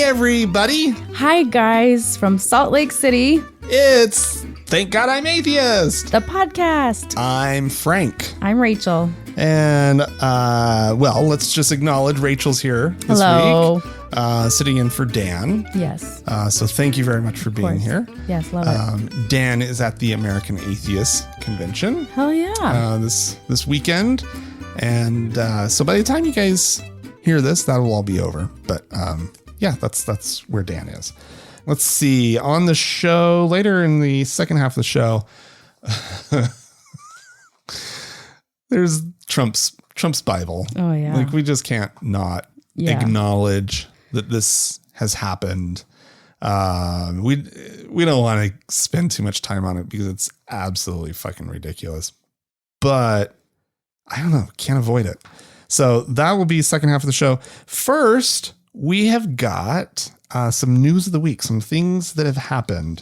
everybody. Hi, guys, from Salt Lake City. It's Thank God I'm Atheist. The podcast. I'm Frank. I'm Rachel. And, well, let's just acknowledge Rachel's here this Hello. week, sitting in for Dan. Yes. So thank you very much for being here. Yes, love it. Dan is at the American Atheist Convention. Hell yeah. This weekend. And so by the time you guys hear this, that will all be over. But yeah, that's where Dan is. Let's see. On the show, later in the second half of the show, there's Trump's Bible. Oh, yeah. Like, we just can't not acknowledge that this has happened. We don't want to spend too much time on it because it's absolutely fucking ridiculous. But I don't know, can't avoid it. So that will be second half of the show. First, we have got some news of the week, some things that have happened.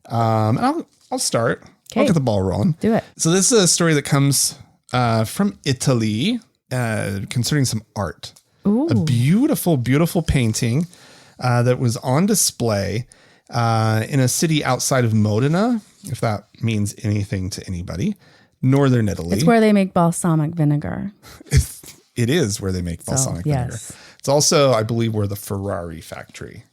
And I'll start. Okay. I'll get the ball rolling. Do it. So this is a story that comes from Italy concerning some art. Ooh. A beautiful, beautiful painting that was on display in a city outside of Modena, if that means anything to anybody. Northern Italy. It's where they make balsamic vinegar. It is where they make balsamic vinegar. Yes. It's also, I believe, where the Ferrari factory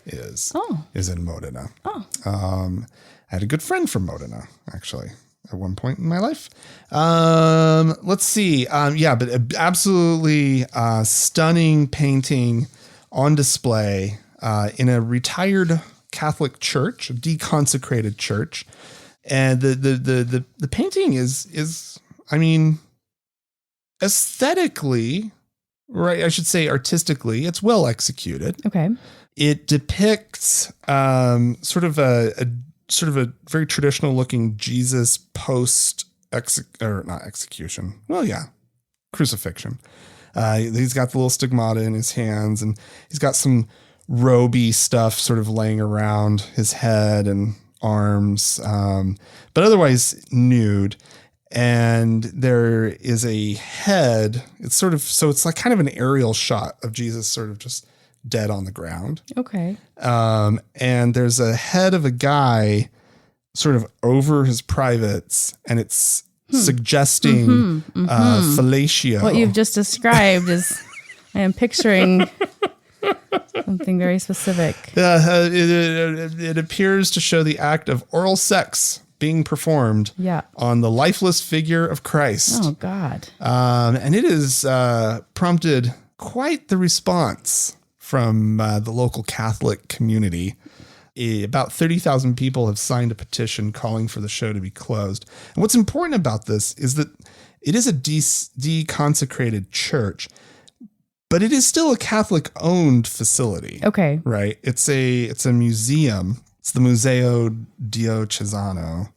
is. Oh. Is in Modena. Oh. I had a good friend from Modena, actually, at one point in my life. Let's see. Yeah, but absolutely stunning painting on display in a retired Catholic church, a deconsecrated church. And the painting is, I mean, aesthetically, right? I should say artistically, it's well executed. Okay. It depicts sort of a very traditional looking Jesus post execution. Well, yeah, crucifixion. He's got the little stigmata in his hands, and he's got some roby stuff sort of laying around his head and arms, but otherwise nude. And there is a head. It's sort of, so it's like kind of an aerial shot of Jesus sort of just dead on the ground. Okay. And there's a head of a guy sort of over his privates, and it's suggesting fellatio. What you've just described is, I am picturing something very specific. It appears to show the act of oral sex being performed on the lifeless figure of Christ. Oh, God. And it has prompted quite the response from the local Catholic community. About 30,000 people have signed a petition calling for the show to be closed. And what's important about this is that it is a deconsecrated church, but it is still a Catholic-owned facility. Okay. Right? It's a museum. It's the Museo Diocesano,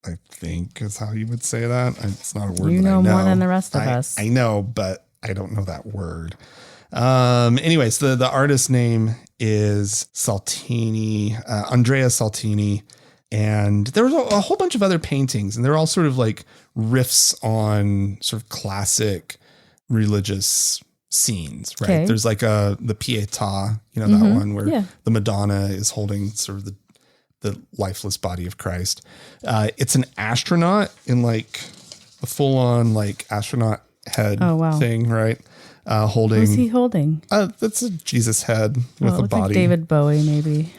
I think is how you would say that. It's not a word you that know I know more than the rest of us. I know, but I don't know that word. Anyways, the artist's name is Saltini, Andrea Saltini. And there was a whole bunch of other paintings, and they're all sort of like riffs on sort of classic religious scenes, right? Okay. There's like the Pietà, you know, that one where the Madonna is holding sort of the lifeless body of Christ. It's an astronaut in like a full on like astronaut head thing, right? Holding. Who's he holding? That's a Jesus head with a body. Like David Bowie, maybe.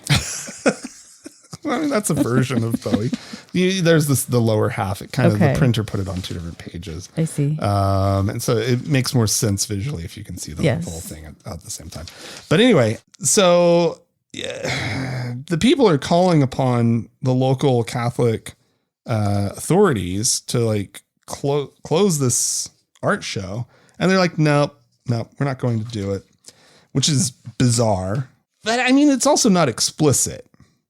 I mean, that's a version of Bowie. There's the lower half. It kind of, the printer put it on two different pages. I see. And so it makes more sense visually if you can see the whole thing at the same time. But anyway, so the people are calling upon the local Catholic authorities to like close this art show. And they're like, nope, we're not going to do it, which is bizarre. But I mean, it's also not explicit,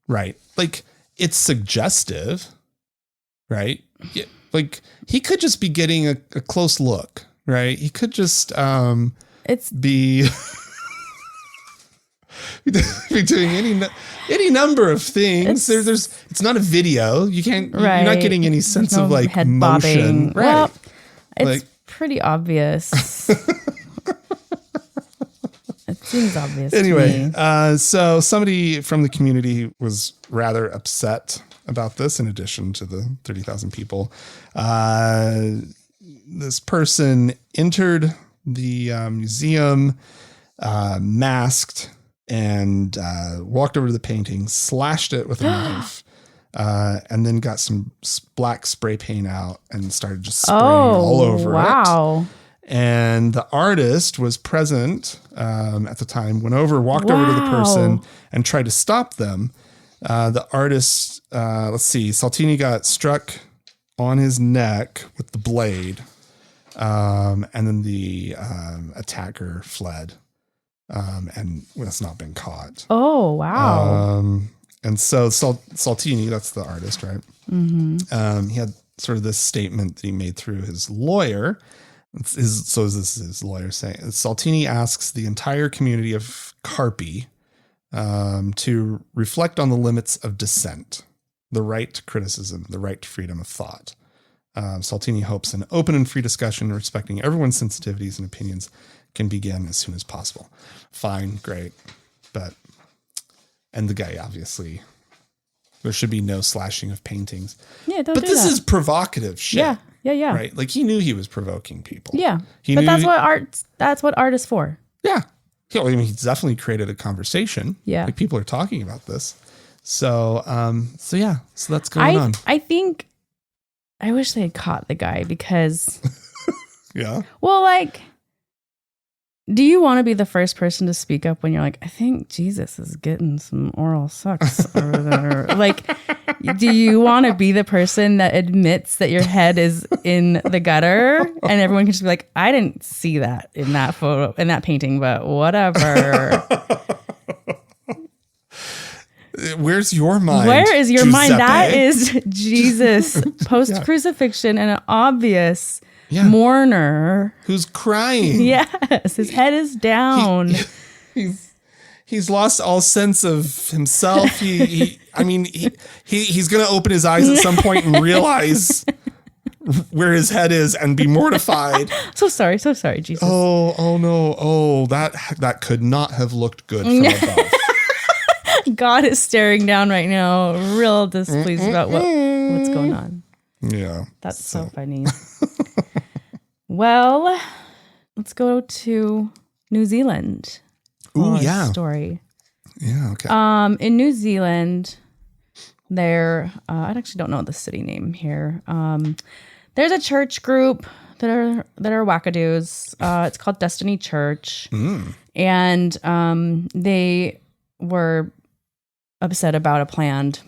right? Like, it's suggestive, right? Yeah, like, he could just be getting a close look, right? He could just be doing any number of things. It's not a video. You can't. You're not getting any sense of like head motion, bobbing. Right? Well, it's like, pretty obvious. It's Seems obvious. Anyway, so somebody from the community was rather upset about this. In addition to the 30,000 people, this person entered the museum masked and walked over to the painting, slashed it with a knife, and then got some black spray paint out and started just spraying all over it. And the artist was present at the time, went over, walked over to the person and tried to stop them. The artist, Saltini got struck on his neck with the blade. And then the attacker fled and has not been caught. Oh, wow. And so Saltini, that's the artist, right? Mm-hmm. He had sort of this statement that he made through his lawyer. This is his lawyer saying, Saltini asks the entire community of Carpi to reflect on the limits of dissent, the right to criticism, the right to freedom of thought. Saltini hopes an open and free discussion respecting everyone's sensitivities and opinions can begin as soon as possible. Fine, great. And the guy, obviously, there should be no slashing of paintings. Yeah, But this is provocative shit. Yeah. Right? Like, he knew he was provoking people. Yeah. But that's what art is for. Yeah. I mean, he's definitely created a conversation. Yeah. Like, people are talking about this. So that's going on. I think I wish they had caught the guy because yeah. Well, like, do you want to be the first person to speak up when you're like, I think Jesus is getting some oral sex over there? Like, do you want to be the person that admits that your head is in the gutter and everyone can just be like, I didn't see that in that photo, in that painting, but whatever. Where's your mind? Where is your Giuseppe? mind? That is Jesus post-crucifixion and an obvious mourner who's crying. Yes, his head is down. He's lost all sense of himself. He's going to open his eyes at some point and realize where his head is and be mortified. So sorry, Jesus. Oh no. Oh, that could not have looked good from above. God is staring down right now, real displeased about what's going on. Yeah. That's so funny. Well, let's go to New Zealand. Ooh, yeah. Story. Yeah, okay. In New Zealand, I actually don't know the city name here. There's a church group that are wackadoos. It's called Destiny Church. And they were upset about a planned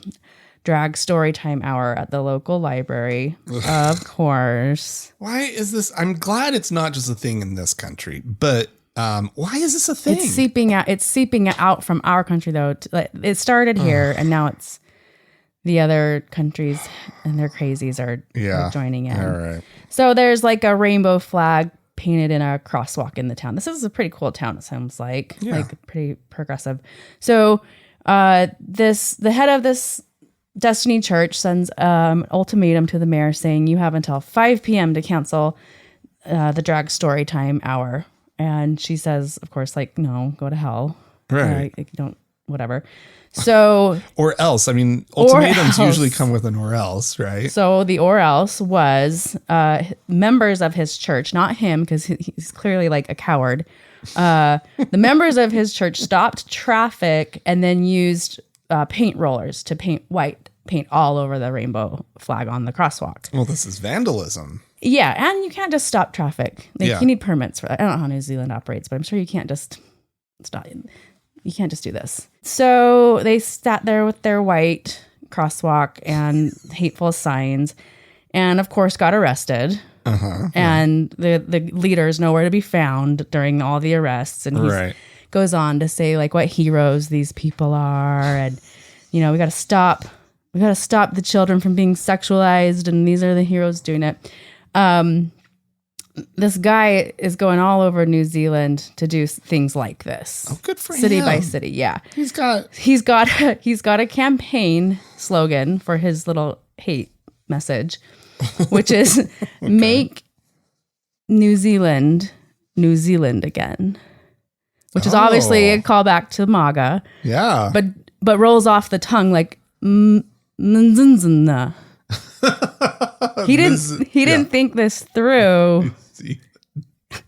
drag story time hour at the local library. Of course. Why is this? I'm glad it's not just a thing in this country, but why is this a thing? It's seeping out from our country, though. It started here, and now it's the other countries, and their crazies are joining in. All right. So there's like a rainbow flag painted in a crosswalk in the town. This is a pretty cool town, it sounds like. Yeah. Like pretty progressive. So the head of this Destiny Church sends an ultimatum to the mayor saying you have until 5 p.m. to cancel the drag story time hour. And she says, of course, like, no, go to hell. Right. Don't, whatever. So. Or else. I mean, ultimatums usually come with an or else, right? So the or else was members of his church, not him, because he's clearly like a coward. The members of his church stopped traffic and then used paint rollers to paint all over the rainbow flag on the crosswalk. Well, this is vandalism. Yeah, and you can't just stop traffic. You need permits for that. I don't know how New Zealand operates, but I'm sure you can't just stop. You can't just do this. So they sat there with their white crosswalk and hateful signs, and of course got arrested. And the leader is nowhere to be found during all the arrests. And he goes on to say like what heroes these people are, and we got to stop the children from being sexualized, and these are the heroes doing it. This guy is going all over New Zealand to do things like this. Oh, good for him. City by city, yeah. He's got a campaign slogan for his little hate message, which is make New Zealand again. which is obviously a callback to MAGA. Yeah. But rolls off the tongue like Nzunzuna. He didn't think this through.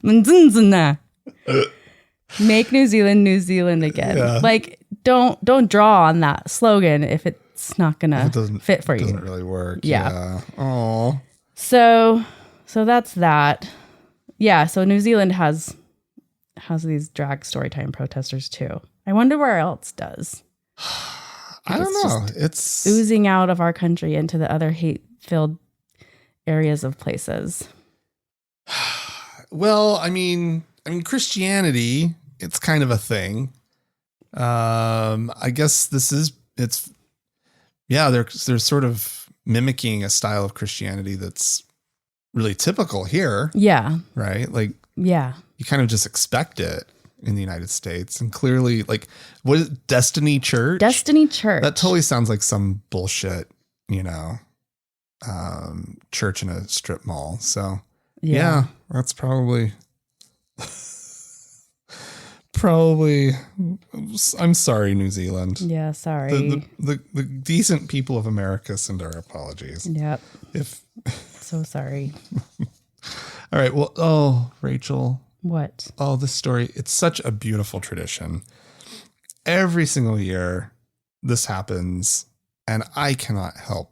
Nzunzuna. Make New Zealand again. Yeah. Like don't draw on that slogan if it's not gonna fit for you. Doesn't really work. Yeah. Oh. So that's that. Yeah. So New Zealand has these drag storytime protesters too. I wonder where else does. I don't know. It's oozing out of our country into the other hate-filled areas of places. Well, I mean, Christianity, it's kind of a thing. I guess they're sort of mimicking a style of Christianity that's really typical here. Yeah. Right? Like, yeah. You kind of just expect it in the United States. And clearly, like, what is it, Destiny Church? Destiny Church. That totally sounds like some bullshit, church in a strip mall. So, yeah that's probably, I'm sorry, New Zealand. Yeah, sorry. The decent people of America send our apologies. Yep. So sorry. All right. Well, Rachel. What? Oh, this story. It's such a beautiful tradition. Every single year this happens, and I cannot help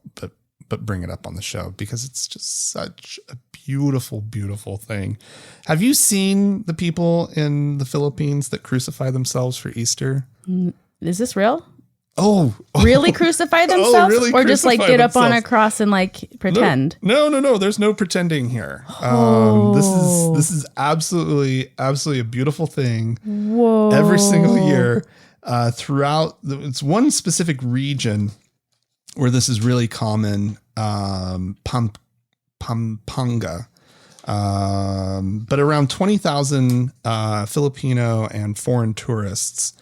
but bring it up on the show because it's just such a beautiful, beautiful thing. Have you seen the people in the Philippines that crucify themselves for Easter? Is this real? Oh, really crucify themselves? Really or just like get up on a cross and like pretend? No. There's no pretending here. This is absolutely a beautiful thing. Whoa. Every single year throughout it's one specific region where this is really common. Pampanga. But around 20,000 Filipino and foreign tourists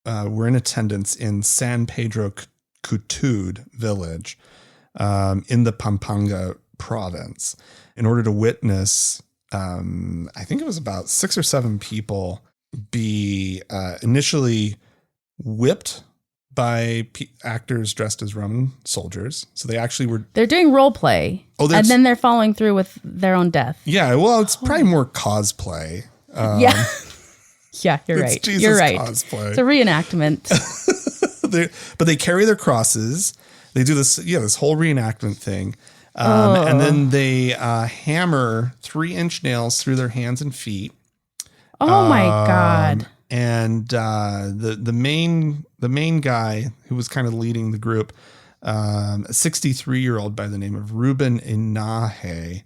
were in attendance in San Pedro Cutud village in the Pampanga province in order to witness, I think it was about 6 or 7 people be initially whipped by actors dressed as Roman soldiers. So they actually were... They're doing role play. And then they're following through with their own death. Yeah, well, it's probably more cosplay. Yeah. Yeah, you're right. Jesus you're right. Cosplay. It's a reenactment. But they carry their crosses. They do this whole reenactment thing. And then they hammer 3-inch nails through their hands and feet. Oh my God. And the main guy who was kind of leading the group, a 63-year-old by the name of Ruben Inahe,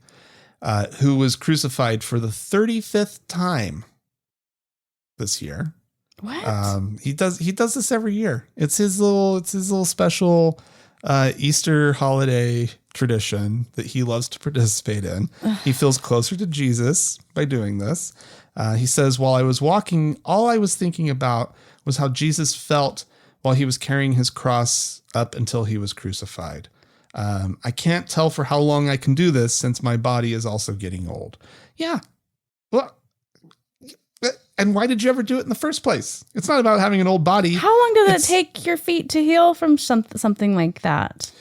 who was crucified for the 35th time this year. What? He does this every year. It's his little special Easter holiday tradition that he loves to participate in. He feels closer to Jesus by doing this. He says, while I was walking, all I was thinking about was how Jesus felt while he was carrying his cross up until he was crucified. I can't tell for how long I can do this since my body is also getting old. Yeah. Well, and why did you ever do it in the first place? It's not about having an old body. How long does it take your feet to heal from something like that?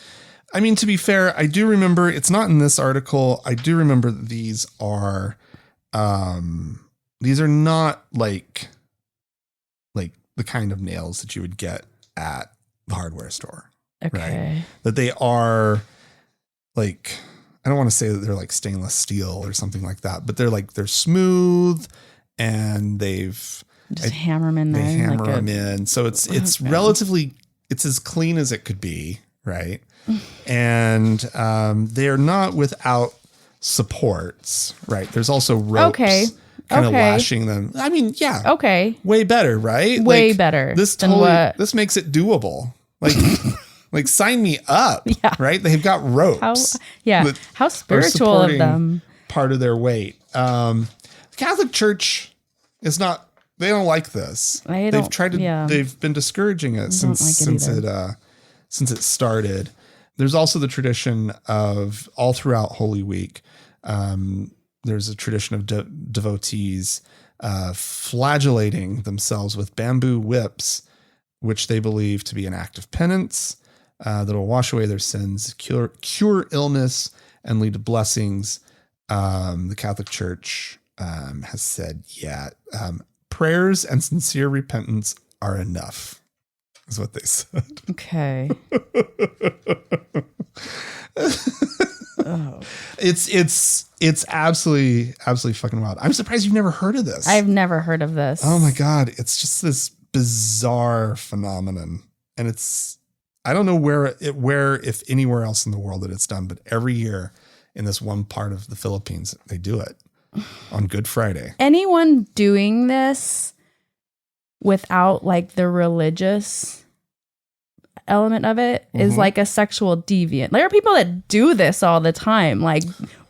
I mean, to be fair, I do remember, it's not in this article. I do remember that these are not like the kind of nails that you would get at the hardware store. Okay. Right? That they are like, I don't want to say that they're like stainless steel or something like that, but they're smooth and they've just hammer them in there. They hammer them in. So it's relatively, it's as clean as it could be. Right. And they're not without supports. Right. There's also ropes. Okay. Kind of lashing them. I mean, yeah. Okay. Way better, right? Way better. This makes it doable. Like sign me up. Yeah. Right? They've got ropes. How spiritual of them. Part of their weight. The Catholic Church is not. They don't like this. They've tried to. Yeah. They've been discouraging it since it started. There's also the tradition of all throughout Holy Week. There's a tradition of devotees flagellating themselves with bamboo whips, which they believe to be an act of penance that will wash away their sins, cure illness, and lead to blessings. The Catholic Church has said, prayers and sincere repentance are enough, is what they said. Okay. Oh. It's absolutely fucking wild. I'm surprised you've never heard of this. I've never heard of this. Oh my God. It's just this bizarre phenomenon. And I don't know where, if anywhere else in the world that it's done, but every year in this one part of the Philippines, they do it on Good Friday. Anyone doing this without like the religious element of it is like a sexual deviant. There are people that do this all the time, like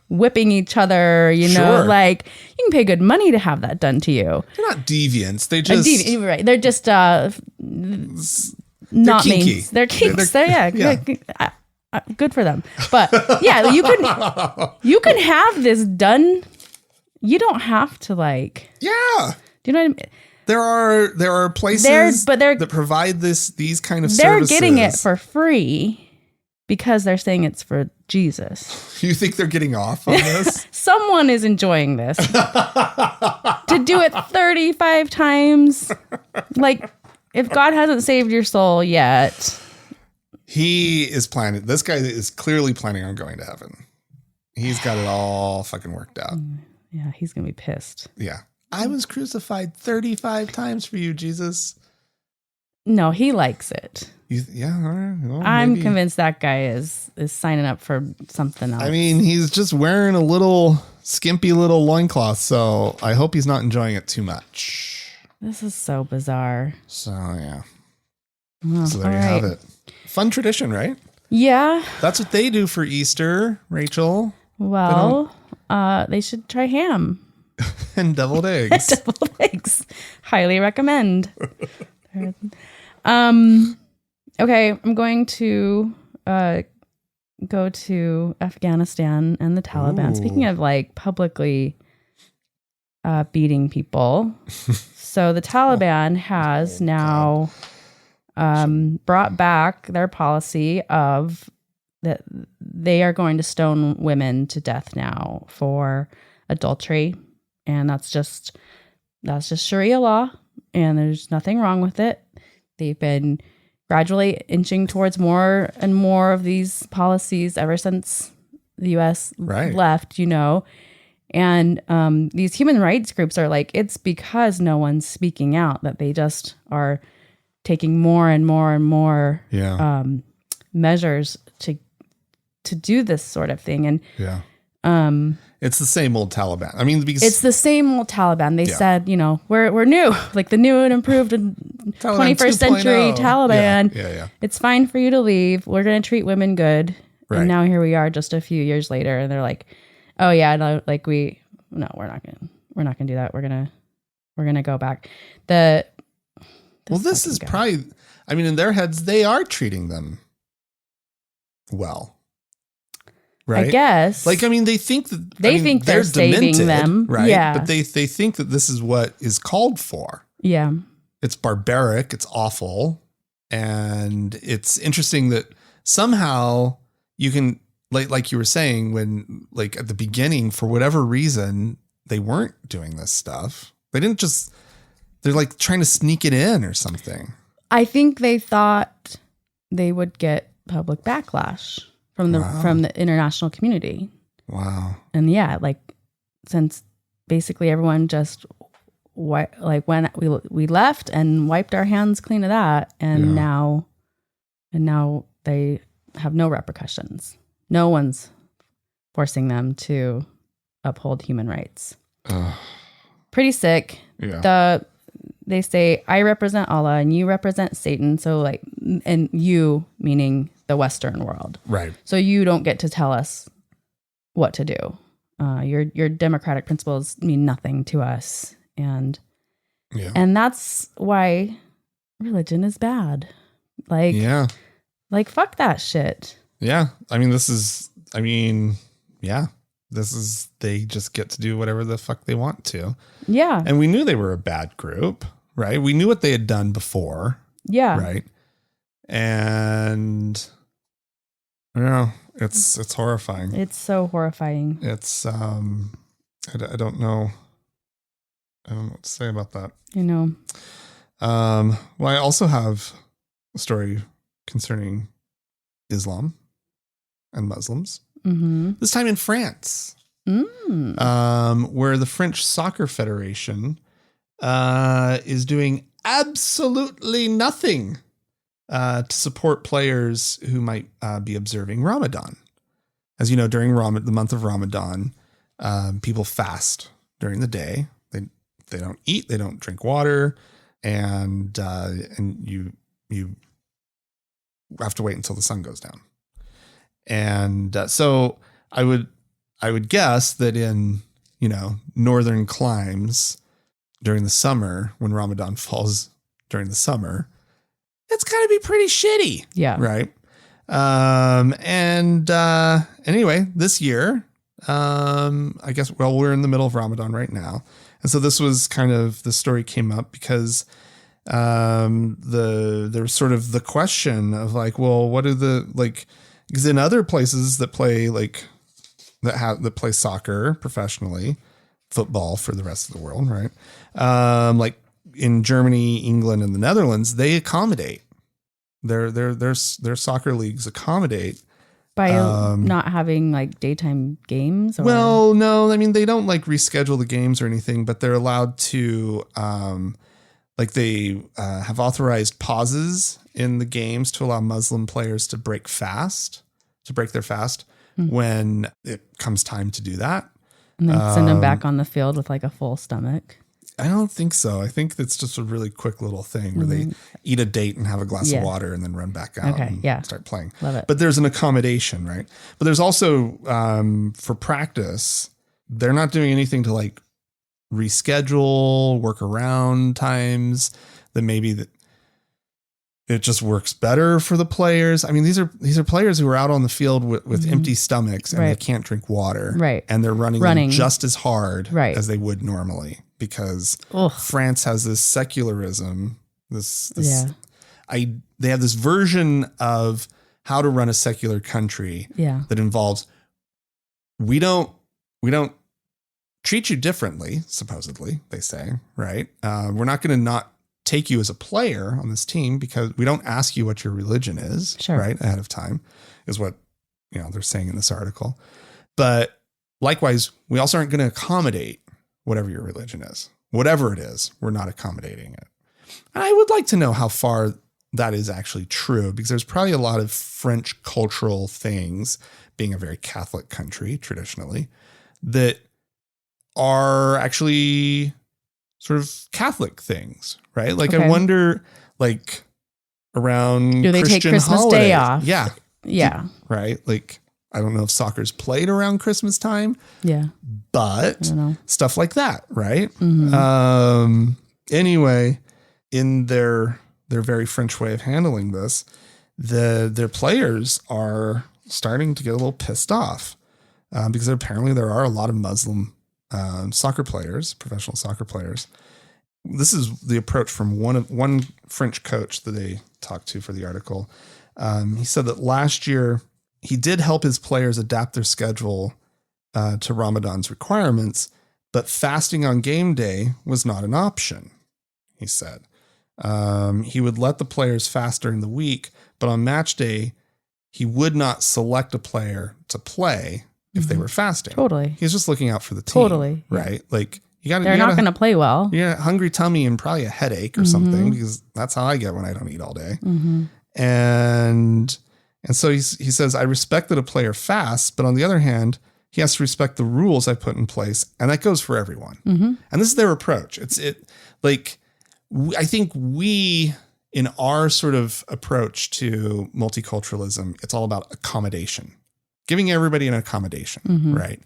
whipping each other, you know, like you can pay good money to have that done to you. They're not deviants. They just... right. They're just not kinky. They're kinks. Good for them. But yeah, you can have this done. You don't have to like. Yeah. Do you know what I mean? There are places that provide these kind of services. They're getting it for free because they're saying it's for Jesus. You think they're getting off on this? Someone is enjoying this. To do it 35 times. Like, if God hasn't saved your soul yet. He is planning. This guy is clearly planning on going to heaven. He's got it all fucking worked out. Yeah, he's going to be pissed. Yeah. I was crucified 35 times for you, Jesus. No, he likes it. Yeah. All right. Well, I'm convinced that guy is signing up for something else. I mean, he's just wearing a skimpy little loincloth, so I hope he's not enjoying it too much. This is so bizarre. So, yeah. Well, so there you have it. Fun tradition, right? Yeah. That's what they do for Easter, Rachel. Well, they should try ham. And deviled eggs. Deviled eggs. Highly recommend. Okay, I'm going to go to Afghanistan and the Taliban. Ooh. Speaking of like publicly beating people. So the Taliban has now brought back their policy of that they are going to stone women to death now for adultery. And that's just Sharia law, and there's nothing wrong with it. They've been gradually inching towards more and more of these policies ever since the U.S. left, you know. And these human rights groups are like, it's because no one's speaking out that they just are taking more and more and more measures to do this sort of thing. And it's the same old Taliban. I mean, because it's the same old Taliban. They said, you know, we're new, like the new and improved 21st century Taliban. Yeah. It's fine for you to leave. We're going to treat women good. Right. And now here we are just a few years later, and they're like, oh yeah, no, like we're not going to do that. We're going to go back. This is probably, I mean, in their heads, they are treating them well. Right? I guess. Like, I mean, they think that think they're saving demented, them. right? Yeah. But they think that this is what is called for. Yeah. It's barbaric. It's awful. And it's interesting that somehow you can, like you were saying, when like at the beginning, for whatever reason, they weren't doing this stuff. They're like trying to sneak it in or something. I think they thought they would get public backlash from the international community. Wow. And yeah, like since basically everyone just when we left and wiped our hands clean of that, and now they have no repercussions. No one's forcing them to uphold human rights. Pretty sick. Yeah. They say, I represent Allah and you represent Satan. So like, and you meaning the Western world. Right. So you don't get to tell us what to do. Your democratic principles mean nothing to us. And that's why religion is bad. Like, like fuck that shit. Yeah. I mean, they just get to do whatever the fuck they want to. Yeah. And we knew they were a bad group, right? We knew what they had done before. Yeah. Right. And I don't know, it's horrifying. It's so horrifying. It's, I don't know. I don't know what to say about that. I know. Well, I also have a story concerning Islam and Muslims. Mm-hmm. This time in France, where the French Soccer Federation is doing absolutely nothing to support players who might be observing Ramadan. As you know, during the month of Ramadan, people fast during the day. They don't eat, they don't drink water, and you have to wait until the sun goes down. And so I would guess that in, northern climes during the summer, when Ramadan falls during the summer, it's got to be pretty shitty. Yeah. Right. Anyway, this year, I guess, we're in the middle of Ramadan right now. And so this was the story came up because there was sort of the question of what are because in other places that play that play soccer professionally, football for the rest of the world, right? Like in Germany, England, and the Netherlands, they accommodate their soccer leagues accommodate by not having daytime games. Or? Well, no, I mean, they don't reschedule the games or anything, but they're allowed to, they have authorized pauses in the games to allow Muslim players to break their fast when it comes time to do that. And then send them back on the field with a full stomach. I don't think so. I think it's just a really quick little thing where they eat a date and have a glass of water and then run back out and start playing. Love it. But there's an accommodation, right? But there's also, for practice, they're not doing anything to reschedule, work around times that maybe that it just works better for the players. I mean, these are players who are out on the field with empty stomachs and they can't drink water. Right. And they're running just as hard as they would normally. Because France has this secularism, they have this version of how to run a secular country that involves we don't treat you differently, supposedly, they say, right? We're not going to not take you as a player on this team because we don't ask you what your religion is, right? Ahead of time is what they're saying in this article. But likewise, we also aren't going to accommodate whatever your religion is, whatever it is, we're not accommodating it. And I would like to know how far that is actually true, because there's probably a lot of French cultural things, being a very Catholic country traditionally, that are actually sort of Catholic things, right? I wonder, around do they Christian take Christmas holidays, Day off? Yeah. Right? I don't know if soccer's played around Christmas time. Yeah. But stuff like that, right? Mm-hmm. Anyway, in their very French way of handling this, their players are starting to get a little pissed off because apparently there are a lot of Muslim soccer players, professional soccer players. This is the approach from one French coach that they talked to for the article. He said that last year, he did help his players adapt their schedule to Ramadan's requirements, but fasting on game day was not an option, he said. He would let the players fast during the week, but on match day, he would not select a player to play if they were fasting. Totally. He's just looking out for the team. Totally. Right? They're not going to play well. Yeah, hungry tummy and probably a headache or something, because that's how I get when I don't eat all day. Mm-hmm. And so he says, I respect that a player fasts, but on the other hand, he has to respect the rules I put in place. And that goes for everyone. Mm-hmm. And this is their approach. I think we, in our sort of approach to multiculturalism, it's all about accommodation, giving everybody an accommodation, right?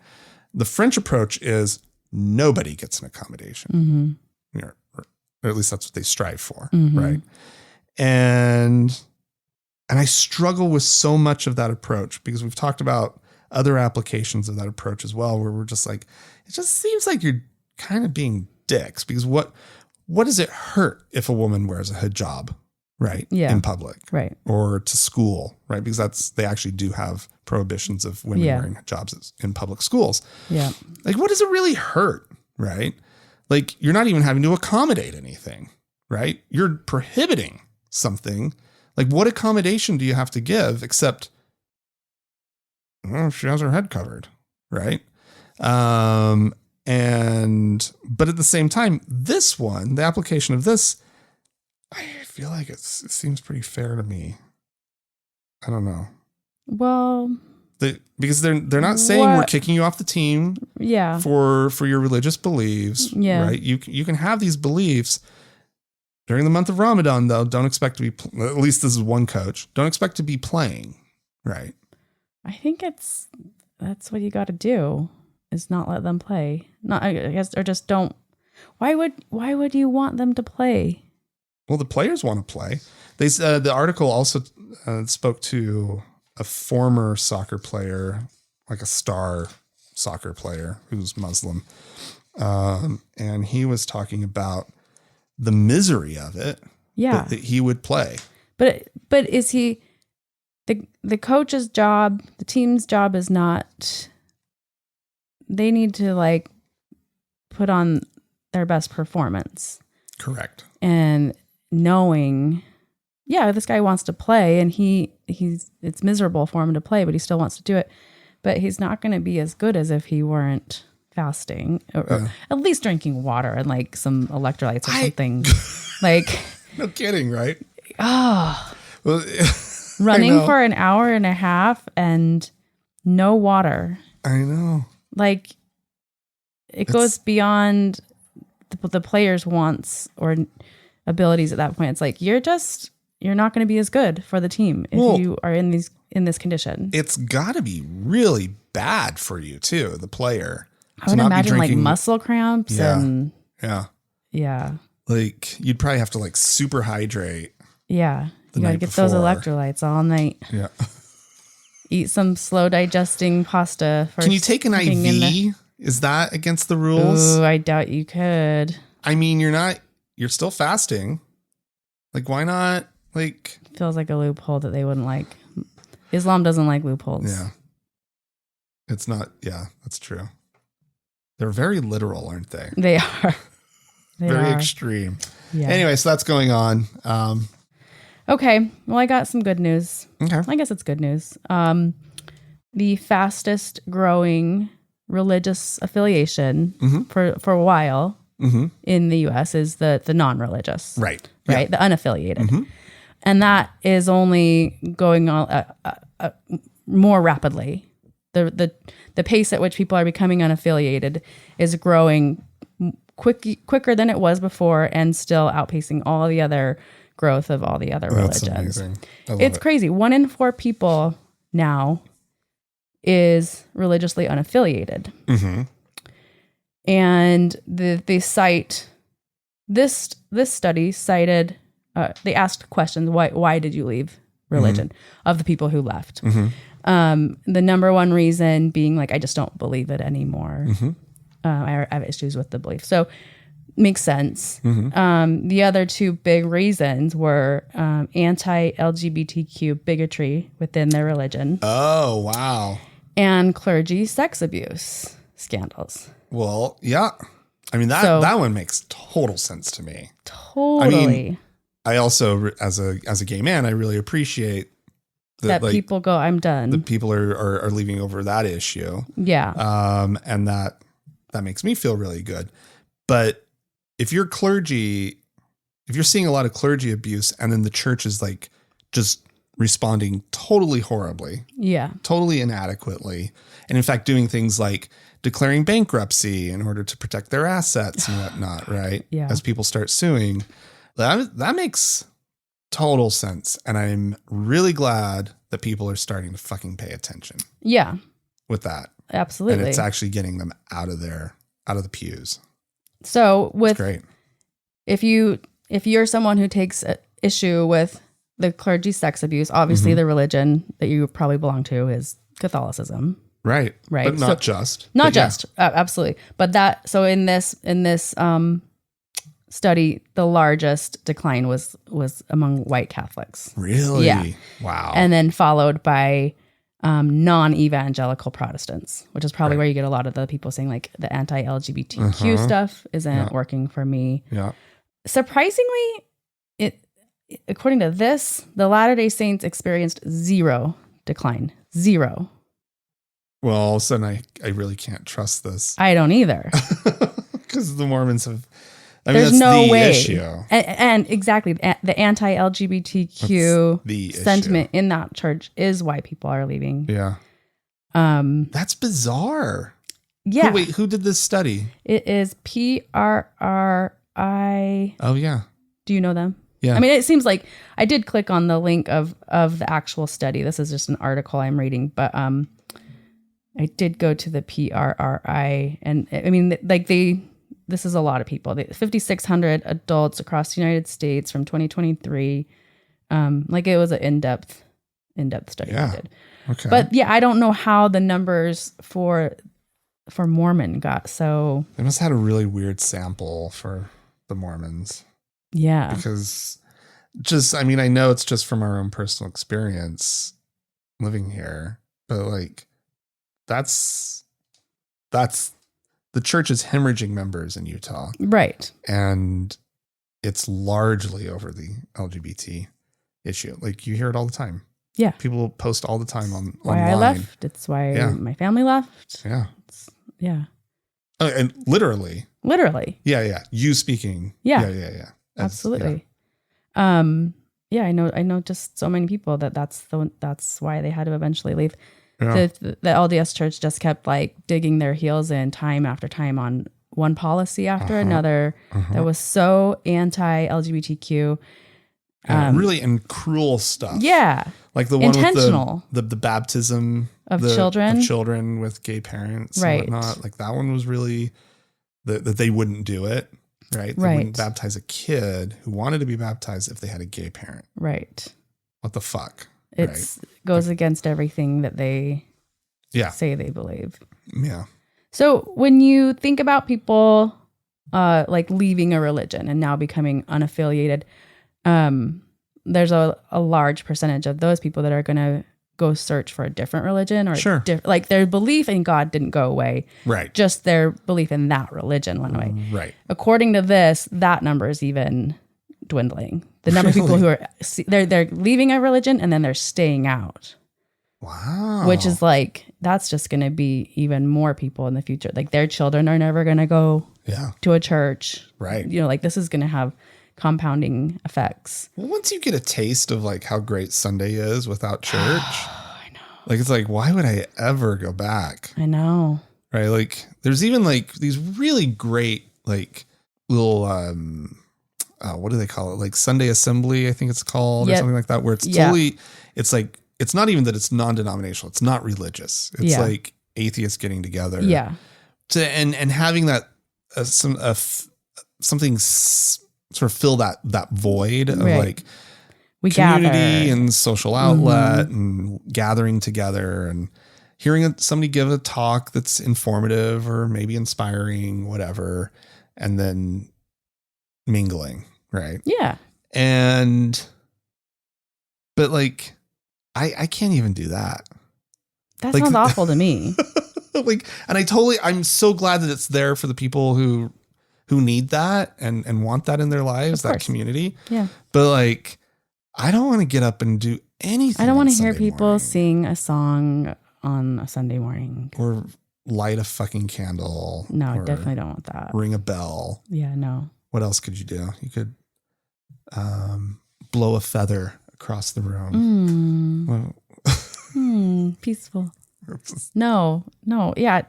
The French approach is nobody gets an accommodation, or at least that's what they strive for, right? And I struggle with so much of that approach because we've talked about other applications of that approach as well, where we're just like, it just seems like you're kind of being dicks, because what does it hurt if a woman wears a hijab, right? Yeah. In public, right. Or to school, right? Because they actually do have prohibitions of women wearing hijabs in public schools. Yeah. Like, what does it really hurt, right? Like, you're not even having to accommodate anything, right? You're prohibiting something. Like, what accommodation do you have to give except, well, she has her head covered, right? But at the same time, this one, the application of this, I feel like it seems pretty fair to me. I don't know. Well, because they're not saying we're kicking you off the team. Yeah. For your religious beliefs. Yeah. Right. You can have these beliefs during the month of Ramadan, though. Don't expect to be, at least this is one coach, don't expect to be playing. Right. I think that's what you got to do, is not let them play. Not, I guess, or just don't. Why would you want them to play? Well, the players want to play. The article also spoke to a former soccer player, like a star soccer player who's Muslim. And he was talking about the misery of it. Yeah. That he would play. But is he, the coach's job, the team's job is not, they need to like put on their best performance. Correct. And knowing, this guy wants to play, and it's miserable for him to play, but he still wants to do it. But he's not going to be as good as if he weren't fasting, or at least drinking water and like some electrolytes or something. Like, no kidding, right? Oh, well, running for an hour and a half and no water. I know. Like, it goes beyond the player's wants or abilities at that point. It's like, you're not going to be as good for the team if you are in this condition. It's got to be really bad for you too, the player. I would imagine like muscle cramps and like you'd probably have to like super hydrate. Yeah, you got to get those electrolytes all night. Yeah, eat some slow digesting pasta. Can you take an IV? Is that against the rules? Ooh, I doubt you could. I mean, you're still fasting. Like, why not? Like, feels like a loophole that they wouldn't like. Islam doesn't like loopholes. Yeah. It's not. Yeah, that's true. They're very literal, aren't they? They are. Very extreme. Yeah. Anyway, so that's going on. Okay. Well, I got some good news. Okay. I guess it's good news. The fastest growing religious affiliation for a while in the U.S. is the non-religious. Right. Right. Yeah. The unaffiliated. And that is only going on more rapidly. The pace at which people are becoming unaffiliated is growing quicker than it was before, and still outpacing all the other growth of all the other religions. That's amazing. It's crazy. 1 in 4 people now is religiously unaffiliated. And they cite this study cited. They asked questions. Why did you leave religion? Of the people who left. The number one reason being like, I just don't believe it anymore. I have issues with the belief. So makes sense. The other 2 big reasons were anti-LGBTQ bigotry within their religion. Oh, wow. And clergy sex abuse scandals. Well, yeah. I mean, that one makes total sense to me. Totally. I mean, I also, as a gay man, I really appreciate that people go, I'm done. That people are leaving over that issue. Yeah. And that makes me feel really good. But if you're clergy, if you're seeing a lot of clergy abuse, and then the church is like just responding totally horribly, totally inadequately, and in fact doing things like declaring bankruptcy in order to protect their assets and whatnot, right? Yeah. As people start suing, that makes total sense. And I'm really glad that people are starting to fucking pay attention. Yeah. With that. Absolutely. And it's actually getting them out of the pews. So it's great. If you're someone who takes issue with the clergy sex abuse, obviously the religion that you probably belong to is Catholicism. Right. Right. But not just. Not just. Absolutely. But so in this study, the largest decline was among white Catholics. Really? Yeah. Wow. And then followed by non-evangelical Protestants, which is probably where you get a lot of the people saying like the anti-LGBTQ stuff isn't working for me. Yeah. Surprisingly, according to this, the Latter-day Saints experienced zero decline. Zero. Well, all of a sudden, I really can't trust this. I don't either. Because the Mormons have... There's that's no the way. Issue. And exactly, the anti-LGBTQ sentiment in that church is why people are leaving. Yeah. That's bizarre. Yeah. Who did this study? It is PRRI. Oh, yeah. Do you know them? Yeah. I mean, it seems like I did click on the link of the actual study. This is just an article I'm reading, but I did go to the PRRI, and I mean, like this is a lot of people. 5,600 adults across the United States from 2023. Like it was an in-depth study they did. Okay. But yeah, I don't know how the numbers for Mormon got so. They must have had a really weird sample for the Mormons. Yeah. Because I know it's just from our own personal experience living here, but like that's the church is hemorrhaging members in Utah. Right. And it's largely over the LGBT issue. Like you hear it all the time. Yeah. People post all the time online. Why I left. It's why my family left. Yeah. Yeah. And literally. Yeah. You speaking. Yeah. Absolutely. Yeah. I know just so many people that's why they had to eventually leave. Yeah. The LDS church just kept like digging their heels in time after time on one policy after another that was so anti-LGBTQ. Really and cruel stuff. Yeah. Like the one intentional with the baptism of children with gay parents right. and whatnot. Like that one was really that they wouldn't do it. Right. They wouldn't baptize a kid who wanted to be baptized if they had a gay parent. Right. What the fuck? It goes against everything that they say they believe. Yeah. So when you think about people like leaving a religion and now becoming unaffiliated, there's a large percentage of those people that are going to go search for a different religion or like their belief in God didn't go away. Right. Just their belief in that religion went away. Right. According to this, that number is even dwindling. The number of people who are they're leaving a religion and then they're staying out. Wow. Which is like that's just going to be even more people in the future. Like their children are never going to go to a church. Right. You know, like this is going to have compounding effects. Well, once you get a taste of like how great Sunday is without church, I know. Like it's like why would I ever go back? I know. Right? Like there's even like these really great like little what do they call it? Like Sunday Assembly, I think it's called, or something like that, where it's totally, it's like, it's not even that it's non-denominational. It's not religious. It's like atheists getting together. Yeah. And having that, something sort of fill that void of like we community gather. And social outlet and gathering together and hearing somebody give a talk that's informative or maybe inspiring, whatever, and then mingling. Right. Yeah. But like, I can't even do that. That sounds awful to me. Like, and I'm so glad that it's there for the people who need that and want that in their lives, that community. Yeah. But like, I don't want to get up and do anything. I don't want to hear people sing a song on a Sunday morning or light a fucking candle. No, I definitely don't want that. Ring a bell. Yeah, no. What else could you do? You could blow a feather across the room. Peaceful. No. Yeah.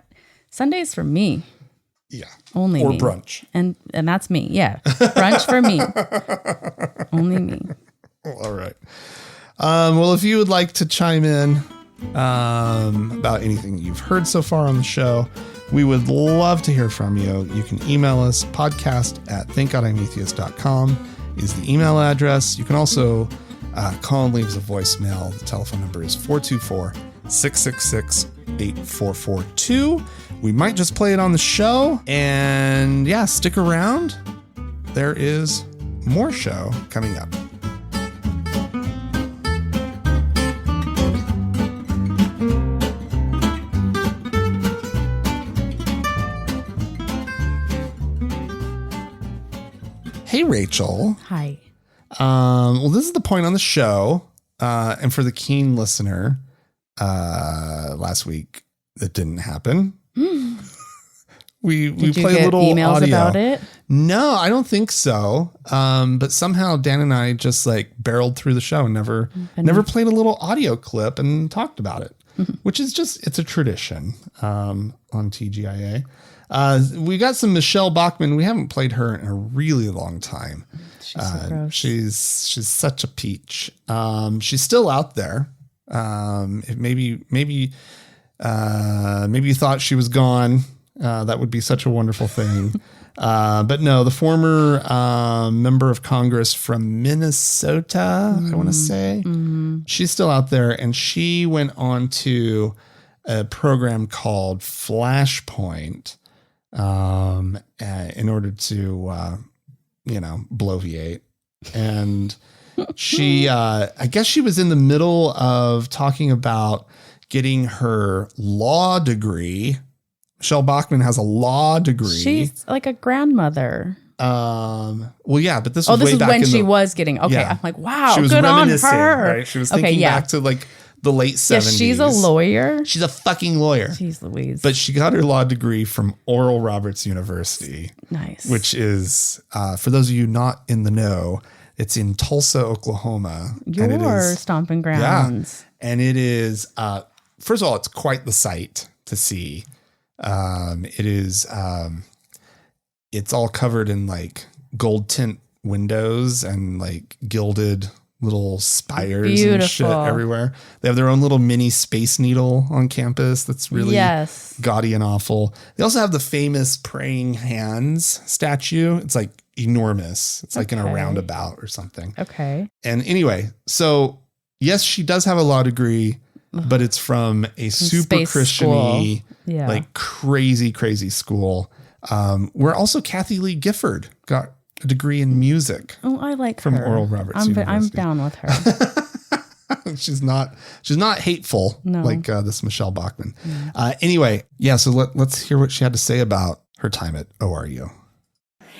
Sunday's for me. Yeah. Only or me. Brunch. And that's me. Yeah. Brunch for me. Only me. All right. Well, if you would like to chime in about anything you've heard so far on the show, we would love to hear from you. You can email us, podcast@thankgodimatheist.com is the email address. You can also call and leave us a voicemail. The telephone number is 666-8442. We might just play it on the show. And yeah, stick around. There is more show coming up. Hey, Rachel. Hi. Well, this is the point on the show. And for the keen listener, last week that didn't happen. we played a little emails audio about it. No, I don't think so. But somehow Dan and I just like barreled through the show and never played a little audio clip and talked about it, which is just, it's a tradition on TGIA. We got some Michelle Bachmann. We haven't played her in a really long time. She's so gross. She's such a peach. She's still out there. Maybe you thought she was gone. That would be such a wonderful thing. But no, the former member of Congress from Minnesota, I want to say, she's still out there, and she went on to a program called Flashpoint in order to, bloviate. And she, I guess she was in the middle of talking about getting her law degree. Michelle Bachmann has a law degree. She's like a grandmother. Well, yeah, but this was way is back when in she was getting, okay. Yeah. I'm like, wow, she was good on reminiscing, her. right? She was thinking back to like the late 70s. Yeah, she's a lawyer. She's a fucking lawyer. Jeez Louise. But she got her law degree from Oral Roberts University. Nice. Which is, for those of you not in the know, it's in Tulsa, Oklahoma. Your stomping grounds. Yeah. And it is, first of all, it's quite the sight to see. It is, it's all covered in like gold tint windows and like gilded little spires and shit everywhere. They have their own little mini Space Needle on campus. That's really gaudy and awful. They also have the famous praying hands statue. It's like enormous. It's like in a roundabout or something. Okay. And anyway, so yes, she does have a law degree, but it's from a super Christian-y, like crazy school. Where also Kathy Lee Gifford got a degree in music. Oh, I like from her. Oral Roberts University. I'm down with her. She's not hateful like this Michelle Bachmann. Anyway, so let's hear what she had to say about her time at ORU.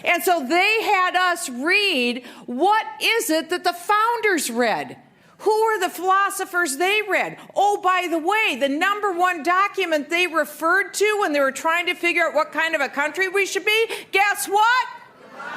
And so they had us read, what is it that the founders read? Who are the philosophers they read? Oh, by the way, the number one document they referred to when they were trying to figure out what kind of a country we should be, guess what?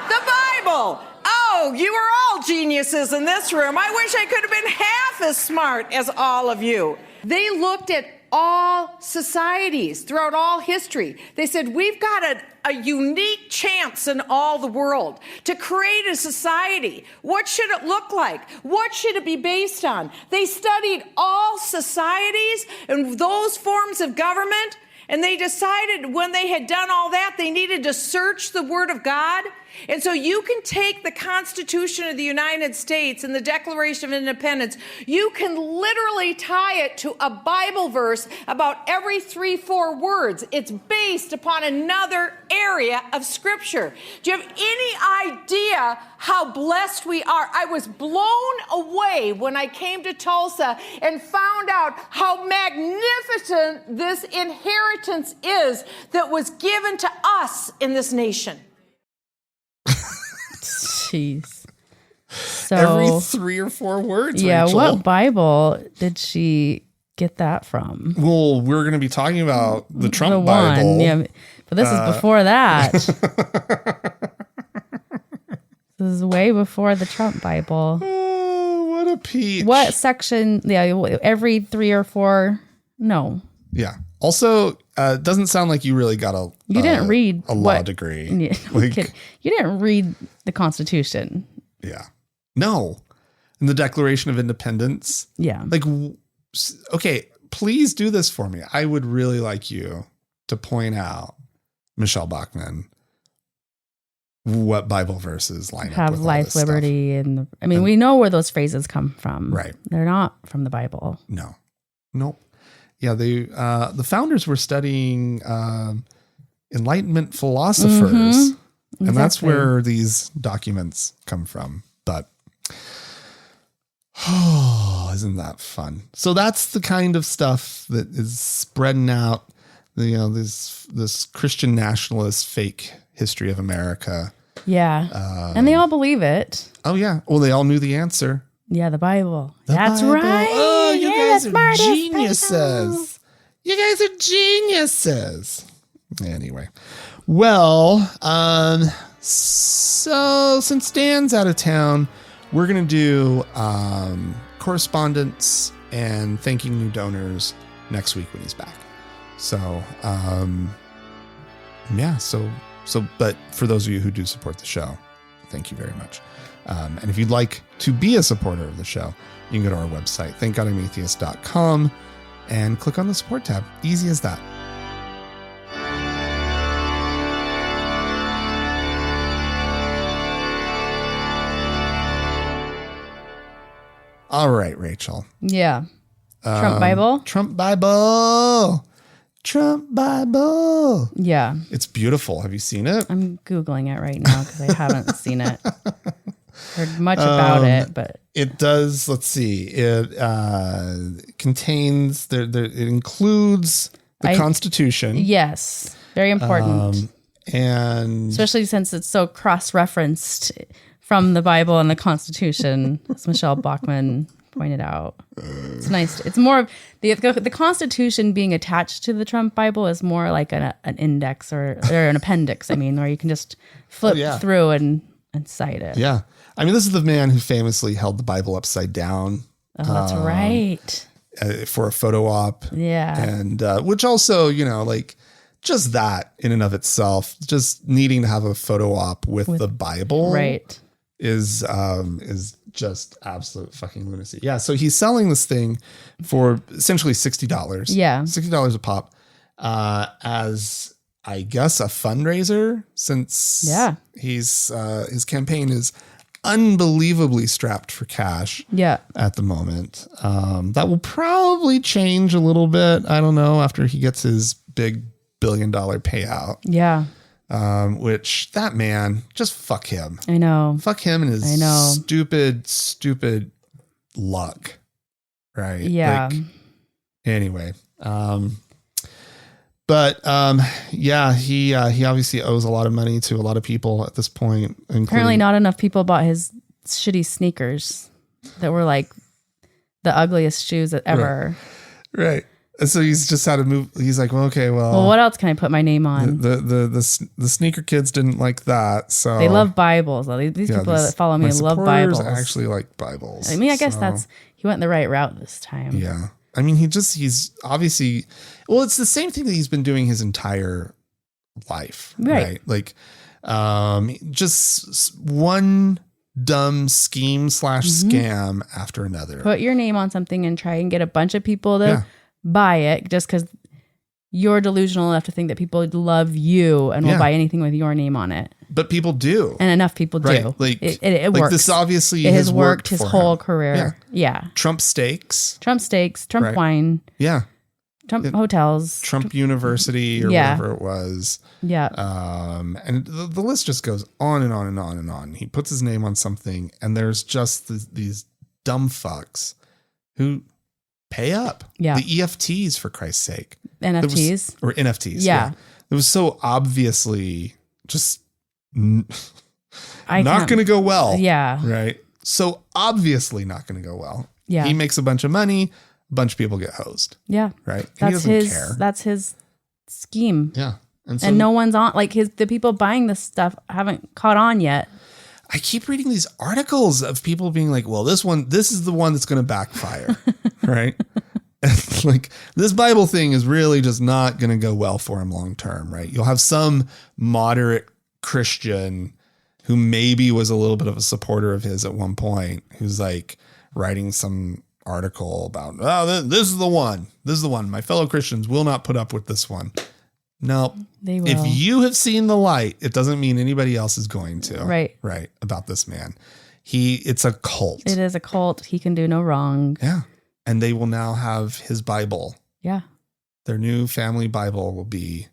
The Bible. Oh, you are all geniuses in this room. I wish I could have been half as smart as all of you. They looked at all societies throughout all history. They said, we've got a unique chance in all the world to create a society. What should it look like? What should it be based on? They studied all societies and those forms of government, and they decided when they had done all that, they needed to search the Word of God. And so you can take the Constitution of the United States and the Declaration of Independence, you can literally tie it to a Bible verse about every 3-4 words. It's based upon another area of Scripture. Do you have any idea how blessed we are? I was blown away when I came to Tulsa and found out how magnificent this inheritance is that was given to us in this nation. Jeez. So every 3 or 4 words. Yeah. Rachel. What Bible did she get that from? Well, we're going to be talking about the Trump Bible. Yeah, but this is before that. This is way before the Trump Bible. Oh, what a peach. What section? Yeah, every 3 or 4. No. Yeah. Also, doesn't sound like you really got a didn't read a law degree. Yeah, you didn't read the Constitution. Yeah. No. In the Declaration of Independence. Yeah. Like, okay, please do this for me. I would really like you to point out, Michelle Bachmann, what Bible verses line up with have life, liberty, and we know where those phrases come from. Right. They're not from the Bible. No. Nope. Yeah, the founders were studying Enlightenment philosophers, and that's where these documents come from. But isn't that fun? So that's the kind of stuff that is spreading out. This Christian nationalist fake history of America. Yeah, and they all believe it. Oh yeah. Well, they all knew the answer. Yeah, the Bible. That's right. Oh, you guys are geniuses. You guys are geniuses. Anyway. Well, so since Dan's out of town, we're going to do correspondence and thanking new donors next week when he's back. So, but for those of you who do support the show, thank you very much. And if you'd like to be a supporter of the show, you can go to our website, thankgodimatheist.com, and click on the support tab. Easy as that. All right, Rachel. Yeah. Trump Bible? Trump Bible. Trump Bible. Yeah. It's beautiful. Have you seen it? I'm Googling it right now because I haven't seen it. Heard much about it, but it does. Let's see. It contains it includes the Constitution. Yes, very important, and especially since it's so cross-referenced from the Bible and the Constitution, as Michelle Bachmann pointed out. It's nice. It's more of the Constitution being attached to the Trump Bible is more like an index or an appendix. I mean, where you can just flip through and cite it. Yeah. I mean, this is the man who famously held the Bible upside down. Oh, that's right. For a photo op. Yeah. And which also, just that in and of itself, just needing to have a photo op with the Bible. Right. Is just absolute fucking lunacy. Yeah. So he's selling this thing for essentially $60. Yeah. $60 a pop, as I guess a fundraiser, since he's his campaign is unbelievably strapped for cash at the moment. That will probably change a little bit. I don't know, after he gets his big $1 billion payout. Yeah. Which that man, just fuck him. I know. Fuck him and his stupid luck. Right. Yeah. Anyway. But he obviously owes a lot of money to a lot of people at this point. Apparently not enough people bought his shitty sneakers that were like the ugliest shoes ever. Right. And so he's just had to move. He's like, well, okay, well, what else can I put my name on? The sneaker kids didn't like that. So they love Bibles. These people that follow me love Bibles. Actually like Bibles. I mean, I guess he went the right route this time. Yeah. I mean, he's obviously, well, it's the same thing that he's been doing his entire life, right? Like, just one dumb scheme / scam after another. Put your name on something and try and get a bunch of people to buy it just because you're delusional enough to think that people love you and will buy anything with your name on it. But people do. And enough people do. Like, it works. This obviously has worked his whole career. Yeah. Trump steaks. Trump wine. Yeah. Trump hotels. Trump University or whatever it was. Yeah. And the list just goes on and on and on and on. He puts his name on something and there's just these dumb fucks who pay up. Yeah. The EFTs, for Christ's sake. NFTs. Or NFTs. Yeah. It was so obviously just not going to go well. Yeah. Right. So obviously not going to go well. Yeah. He makes a bunch of money. A bunch of people get hosed. Yeah. Right. He doesn't care. That's his scheme. Yeah. And no one's on, like the people buying this stuff haven't caught on yet. I keep reading these articles of people being like, well, this is the one that's going to backfire. Right. And like this Bible thing is really just not going to go well for him long term. Right. You'll have some moderate Christian who maybe was a little bit of a supporter of his at one point, who's like writing some article about, oh, this is the one. This is the one. My fellow Christians will not put up with this one. No, they will. If you have seen the light, it doesn't mean anybody else is going to. Right. Right. About this man. It's a cult. It is a cult. He can do no wrong. Yeah. And they will now have his Bible Yeah. Their new family Bible will be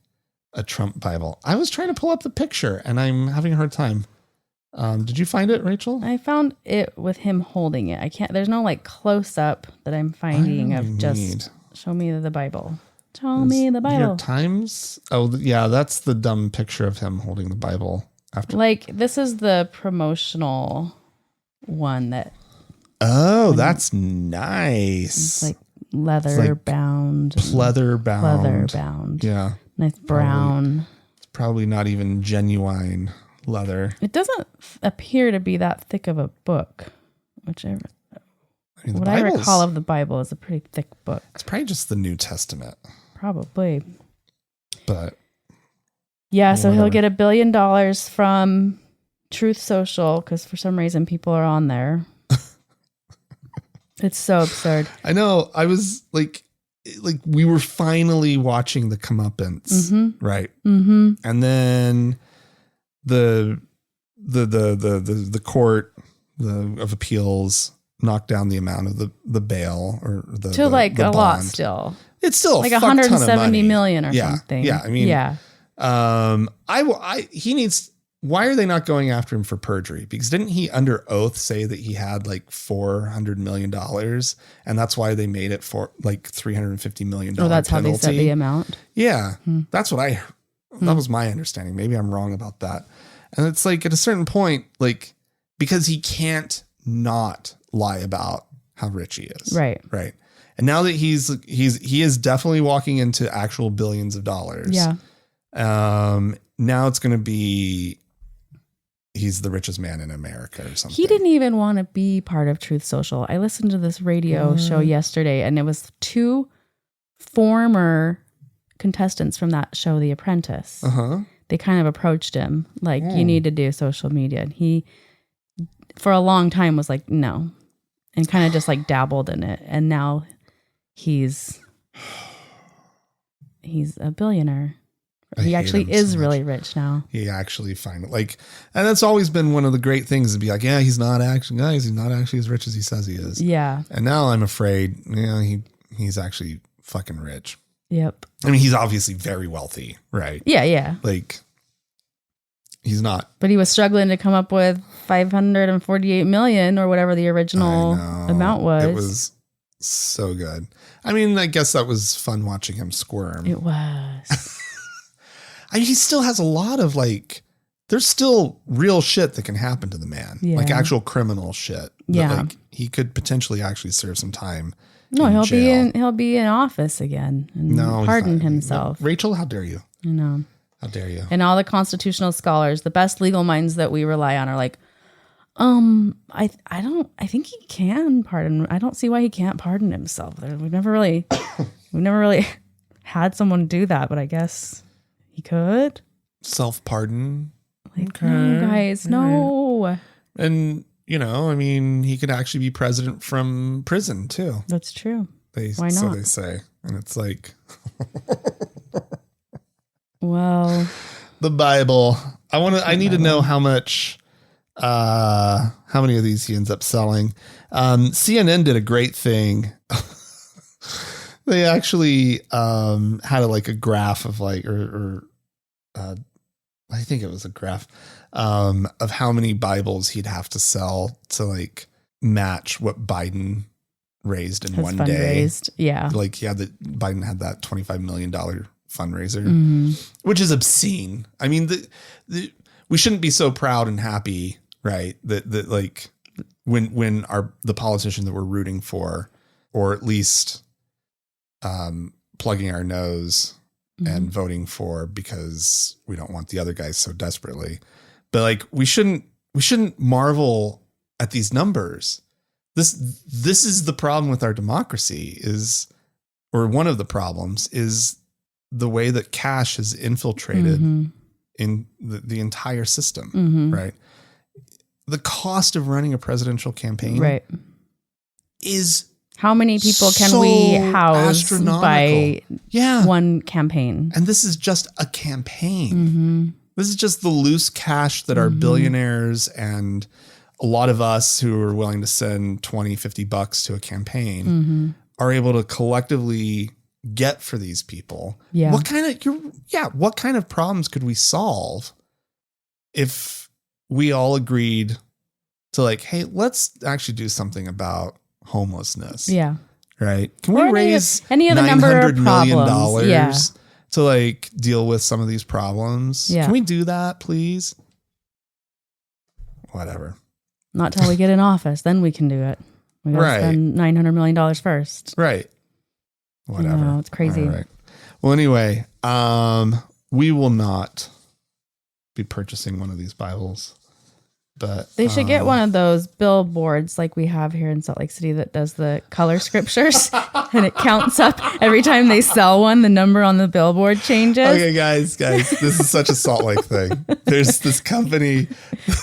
a Trump Bible. I was trying to pull up the picture and I'm having a hard time. Did you find it, Rachel? I found it with him holding it. I can't, there's no like close up that I'm finding of just show me the Bible. Show me the Bible. New York Times. Oh yeah. That's the dumb picture of him holding the Bible after. Like this is the promotional one that. Oh, that's nice. It's like leather bound. Leather bound. Yeah. Nice brown. It's probably not even genuine leather. It doesn't appear to be that thick of a book, whichever. What I recall of the Bible is a pretty thick book. It's probably just the New Testament. Probably. But. Yeah, so he'll get $1 billion from Truth Social because for some reason people are on there. It's so absurd. I know. I was like we were finally watching the comeuppance, right? Mm-hmm. And then the court of appeals knocked down the amount of the bail or the to like the a bond. Lot still. It's still like a 170 million or something. Yeah, I mean, yeah. He needs. Why are they not going after him for perjury? Because didn't he under oath say that he had like $400 million, and that's why they made it for like $350 million? Oh, that's penalty. How they set the amount. Yeah, that's what that was my understanding. Maybe I'm wrong about that. And it's like at a certain point, like because he can't not lie about how rich he is, right? And now that he is definitely walking into actual billions of dollars. Yeah. Now it's going to be. He's the richest man in America or something. He didn't even want to be part of Truth Social. I listened to this radio show yesterday and it was 2 former contestants from that show, The Apprentice. They kind of approached him like, you need to do social media. And he, for a long time was like, no, and kind of just like dabbled in it. And now he's a billionaire. He actually is really rich now. He actually and that's always been one of the great things to be like, yeah, he's not actually as rich as he says he is. Yeah. And now I'm afraid, he's actually fucking rich. Yep. I mean, he's obviously very wealthy, right? Yeah, yeah. Like he's not. But he was struggling to come up with 548 million or whatever the original amount was. It was so good. I mean, I guess that was fun watching him squirm. It was. I mean, he still has a lot of there's still real shit that can happen to the man, like actual criminal shit. Yeah, he could potentially actually serve some time. No, he'll be in office again and pardon himself. Rachel, how dare you? I know. How dare you? And all the constitutional scholars, the best legal minds that we rely on, are like, I think he can pardon. I don't see why he can't pardon himself. We've never really had someone do that, but I guess. He could self-pardon. No, guys, no. And, I mean, he could actually be president from prison too. That's true. Why not? So they say. And it's like, well, the Bible. I need to know how much, how many of these he ends up selling. CNN did a great thing. They actually had a graph of I think it was a graph of how many Bibles he'd have to sell to match what Biden raised in one day. Yeah. Biden had that $25 million fundraiser, which is obscene. I mean, we shouldn't be so proud and happy, right? That when the politician that we're rooting for, or at least plugging our nose and voting for because we don't want the other guys so desperately. But we shouldn't marvel at these numbers. This is the problem with our democracy or one of the problems is the way that cash has infiltrated in the entire system, right? The cost of running a presidential campaign is how many people can we house by one campaign? And this is just a campaign. This is just the loose cash that our billionaires and a lot of us who are willing to send $20, $50 to a campaign are able to collectively get for these people? Yeah. What kind of problems could we solve if we all agreed to like, hey, let's actually do something about homelessness. Yeah. Right. Can we raise any other number of $900 million yeah. to like deal with some of these problems? Yeah. Can we do that, please? Whatever. Not till we get in office. Then we can do it. We got to spend $900 million first. Right. Whatever. No, it's crazy. All right. Well, anyway, we will not be purchasing one of these Bibles, but they should get one of those billboards like we have here in Salt Lake City that does the color scriptures and it counts up every time they sell one. The number on the billboard changes. Okay, guys, this is such a Salt Lake thing. There's this company,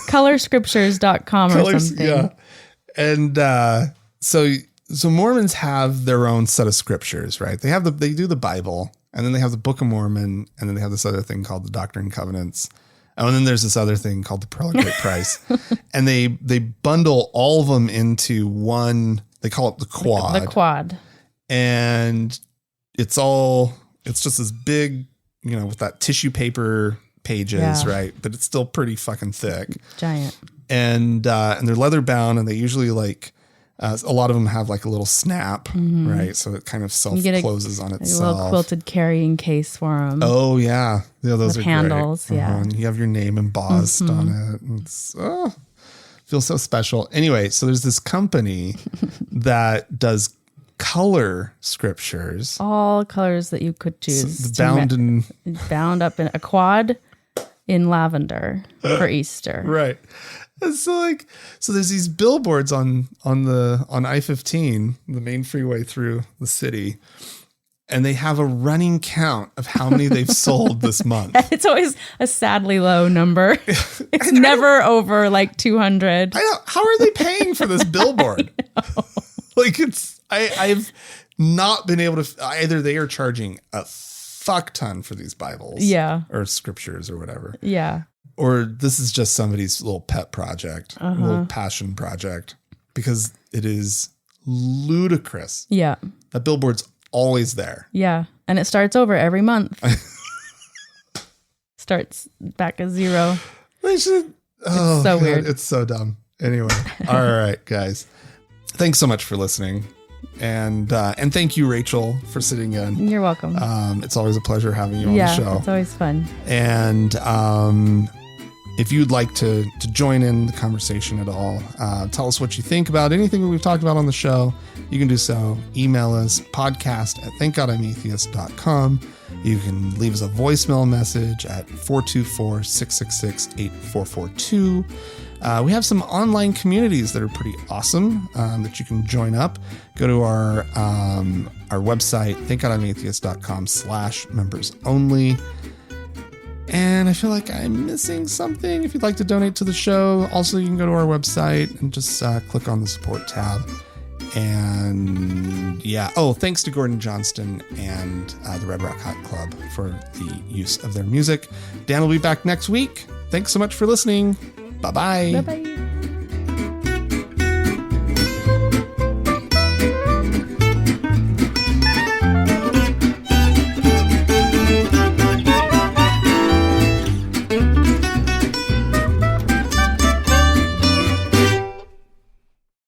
colorscriptures.com or something. Yeah. And so Mormons have their own set of scriptures, right? They do the Bible, and then they have the Book of Mormon, and then they have this other thing called the Doctrine and Covenants. And then there's this other thing called the Pearl of Great Price. And they bundle all of them into one, they call it the quad. The quad. And it's just this big, with that tissue paper pages, right? But it's still pretty fucking thick. Giant. And they're leather bound, and they usually like, a lot of them have like a little snap, right? So it kind of self-closes on itself. A little quilted carrying case for them. Oh, yeah. Yeah, those are handles, great. yeah. And you have your name embossed on it. And it's, feels so special. Anyway, so there's this company that does color scriptures. All colors that you could choose. So bound up in a quad in lavender for Easter. Right. And so there's these billboards on I-15, the main freeway through the city, and they have a running count of how many they've sold this month. It's always a sadly low number. It's never over like 200. I know. How are they paying for this billboard? I've not been able to, either they are charging a fuck ton for these Bibles. Yeah. Or scriptures or whatever. Yeah. Or this is just somebody's little pet project, a little passion project, because it is ludicrous. Yeah. That billboard's always there. Yeah. And it starts over every month. Starts back at zero. They should. Oh, it's so God, weird. It's so dumb. Anyway. All right, guys. Thanks so much for listening. And thank you, Rachel, for sitting in. You're welcome. It's always a pleasure having you on the show. Yeah, it's always fun. And if you'd like to join in the conversation at all, tell us what you think about anything that we've talked about on the show. You can do so. Email us, podcast@thankgodimatheist.com. You can leave us a voicemail message at 424-666-8442. We have some online communities that are pretty awesome that you can join up. Go to our website, thankgodimatheist.com/members only. And I feel like I'm missing something. If you'd like to donate to the show, also you can go to our website and just click on the support tab. And thanks to Gordon Johnston and the Red Rock Hot Club for the use of their music. Dan will be back next week. Thanks so much for listening. Bye-bye. Bye-bye.